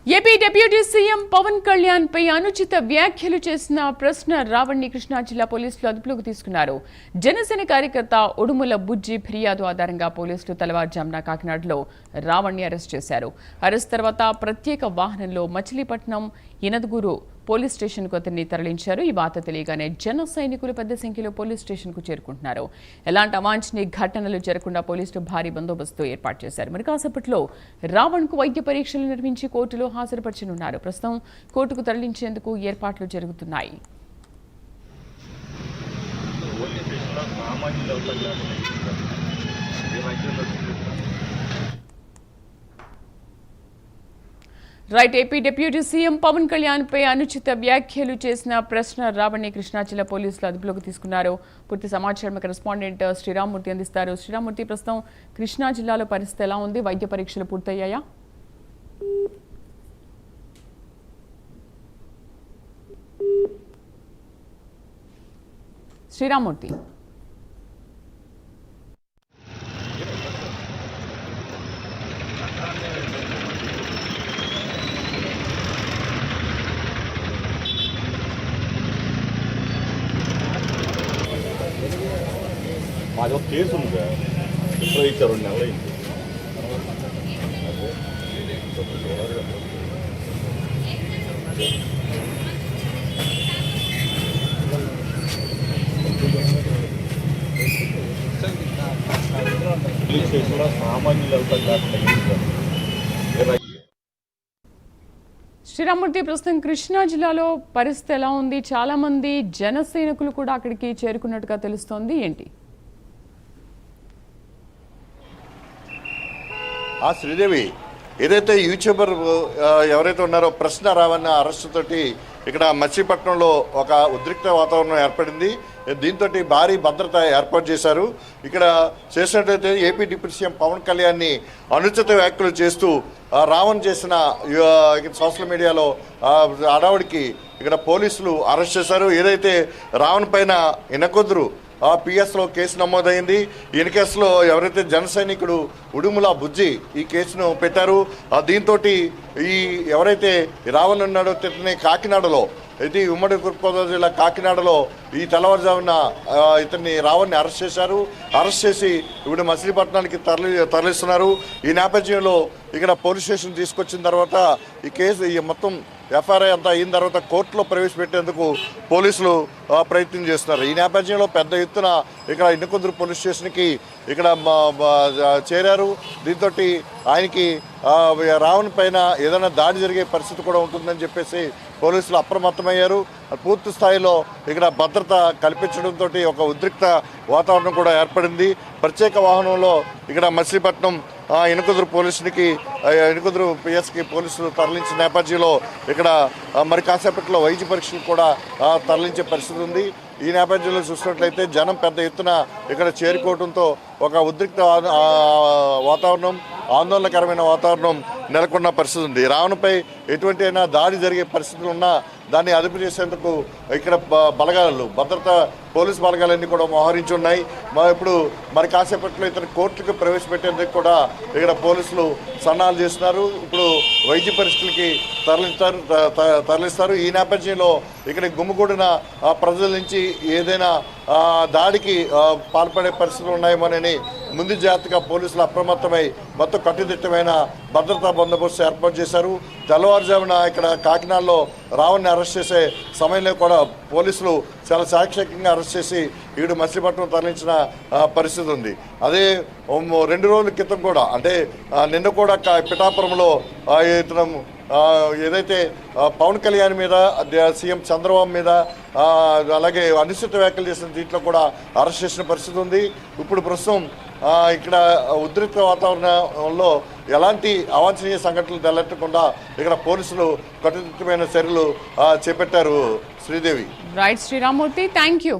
AP deputy CM Pawan Kalyan పై అనుచిత వ్యాఖ్యలు చేసిన ప్రశ్న రావణ్ని కృష్ణా జిల్లా పోలీసులు అదుపులోకి తీసుకున్నారు. జనసేన కార్యకర్త ఉడుముల బుజ్జి ఫిర్యాదు ఆధారంగా పోలీసులు తెల్లవారుజామున కాకినాడలో రావణ్ని అరెస్ట్ చేశారు. అరెస్ట్ తర్వాత ప్రత్యేక వాహనంలో మచిలీపట్నం ఇనదగూరు పోలీస్ స్టేషన్కు అతన్ని తరలించారు. ఈ వార్త తెలియగానే జన సైనికులు పెద్ద సంఖ్యలో పోలీస్ స్టేషన్కు చేరుకుంటున్నారు. ఎలాంటి అవాంఛనీయ ఘటనలు జరగకుండా పోలీసులు భారీ బందోబస్తు ఏర్పాటు చేశారు. మరి కాసేపట్లో రావణ్కు వైద్య పరీక్షలు నిర్వహించి కోర్టులో హాజరుపరచనున్నారు. ప్రస్తుతం కోర్టుకు తరలించేందుకు ఏర్పాట్లు జరుగుతున్నాయి. Right. AP deputy CM Pawan Kalyan పై అనుచిత వ్యాఖ్యలు చేసిన ప్రశ్న రావణ్ని కృష్ణా జిల్లా పోలీసులు అదుపులోకి తీసుకున్నారు. పూర్తి సమాచారం కరెస్పాండెంట్ శ్రీరామ్మూర్తి అందిస్తారు. శ్రీరామ్మూర్తి, ప్రస్తుతం కృష్ణా జిల్లాలో పరిస్థితి ఎలా ఉంది? వైద్య పరీక్షలు పూర్తయ్యాయా? శ్రీరామ్మూర్తి. మాది ఒక కేసు ఉంది, ఎప్పుడో ఇచ్చారు 2 నెలలు అయింది. పోలీస్ స్టేషన్లో సామాన్యులు శ్రీరామ్మూర్తి, ప్రస్తుతం కృష్ణా జిల్లాలో పరిస్థితి ఎలా ఉంది? చాలా మంది జన సైనికులు కూడా అక్కడికి చేరుకున్నట్టుగా తెలుస్తోంది. ఏంటి? శ్రీదేవి, ఏదైతే యూట్యూబర్ ఎవరైతే ఉన్నారో ప్రశ్న రావన్న అరెస్టు తోటి ఇక్కడ మచిలీపట్నంలో ఒక ఉద్రిక్త వాతావరణం ఏర్పడింది. దీంతో భారీ భద్రత ఏర్పాటు చేశారు. ఇక్కడ చేసినట్లయితే ఏపీ డిప్యూటీ సీఎం పవన్ కళ్యాణ్ని అనుచిత వ్యాఖ్యలు చేస్తూ రావణ్ చేసిన సోషల్ మీడియాలో అడావుడికి ఇక్కడ పోలీసులు అరెస్ట్ చేశారు. ఏదైతే రావణ్ పైన ఇనకొద్దురు పిఎస్లో కేసు నమోదైంది. ఈ కేసులో ఎవరైతే జన సైనికుడు ఉడుముల బుజ్జి ఈ కేసును పెట్టారు. దీంతో ఈ ఎవరైతే రావణ్ ఉన్నాడో తిట్టని కాకినాడలో, ఇది ఉమ్మడి తూర్పుగోదావరి జిల్లా కాకినాడలో ఈ తెల్లవారుజామున ఇతన్ని రావణ్ని అరెస్ట్ చేశారు. అరెస్ట్ చేసి ఇప్పుడు మచిలీపట్నానికి తరలిస్తున్నారు. ఈ నేపథ్యంలో ఇక్కడ పోలీస్ స్టేషన్ తీసుకొచ్చిన తర్వాత ఈ కేసు మొత్తం ఎఫ్ఐఆర్ అంతా అయిన తర్వాత కోర్టులో ప్రవేశపెట్టేందుకు పోలీసులు ప్రయత్నం చేస్తున్నారు. ఈ నేపథ్యంలో పెద్ద ఎత్తున ఇక్కడ ఇనకొందరు పోలీస్ స్టేషన్కి ఇక్కడ చేరారు. దీంతో ఆయనకి రావణ్ పైన ఏదైనా దాడి జరిగే పరిస్థితి కూడా ఉంటుందని చెప్పేసి పోలీసులు అప్రమత్తమయ్యారు. పూర్తి స్థాయిలో ఇక్కడ భద్రత కల్పించడంతో ఒక ఉద్రిక్త వాతావరణం కూడా ఏర్పడింది. ప్రత్యేక వాహనంలో ఇక్కడ మచిలీపట్నం ఇనకొందరు ఇనకొందరు పిఎస్కి పోలీసులు తరలించిన నేపథ్యంలో ఇక్కడ మరి కాసేపట్లో వైద్య పరీక్షలు కూడా తరలించే పరిస్థితి ఉంది. ఈ నేపథ్యంలో చూసినట్లయితే జనం పెద్ద ఎత్తున ఇక్కడ చేరుకోవడంతో ఒక ఉద్రిక్త వాతావరణం, ఆందోళనకరమైన వాతావరణం నెలకొన్న పరిస్థితి ఉంది. రావణ్పై ఎటువంటి అయినా దాడి జరిగే పరిస్థితులు ఉన్నా దాన్ని అదుపు చేసేందుకు ఇక్కడ భద్రత పోలీస్ బలగాలన్నీ కూడా మోహరించి ఉన్నాయి. ఇప్పుడు మరి కాసేపట్లో ఇతను కోర్టుకు ప్రవేశపెట్టేందుకు కూడా ఇక్కడ పోలీసులు సన్నాహాలు చేస్తున్నారు. ఇప్పుడు వైద్య పరీక్షలకి తరలిస్తారు. ఈ నేపథ్యంలో ఇక్కడ గుమ్మిగూడిన ప్రజల నుంచి ఏదైనా దాడికి పాల్పడే పరిస్థితులు ఉన్నాయేమోనని ముందు జాగ్రత్తగా పోలీసులు అప్రమత్తమై మొత్తం కట్టుదిట్టమైన భద్రతా బందోబస్తు ఏర్పాటు చేశారు. తెల్లవారుజామున ఇక్కడ కాకినాడలో రావణ్ని అరెస్ట్ చేసే సమయంలో కూడా పోలీసులు చాలా చాకచక్యంగా అరెస్ట్ చేసి ఈడు మచిలీపట్నం తరలించిన పరిస్థితి ఉంది. అదే 2 రోజుల క్రితం కూడా, అంటే నిన్న కూడా పిఠాపురంలో ఇతను ఏదైతే పవన్ కళ్యాణ్ మీద, సీఎం చంద్రబాబు మీద అలాగే అనుచిత వ్యాఖ్యలు చేసిన దీంట్లో కూడా అరెస్ట్ చేసిన పరిస్థితి ఉంది. ఇప్పుడు ప్రస్తుతం ఇక్కడ ఉద్రిక్త వాతావరణంలో ఎలాంటి అవాంఛనీయ సంఘటనలు తలెత్తకుండా ఇక్కడ పోలీసులు కట్టుదిట్టమైన చర్యలు చేపట్టారు. Sridevi. Right Srirammurthy, thank you.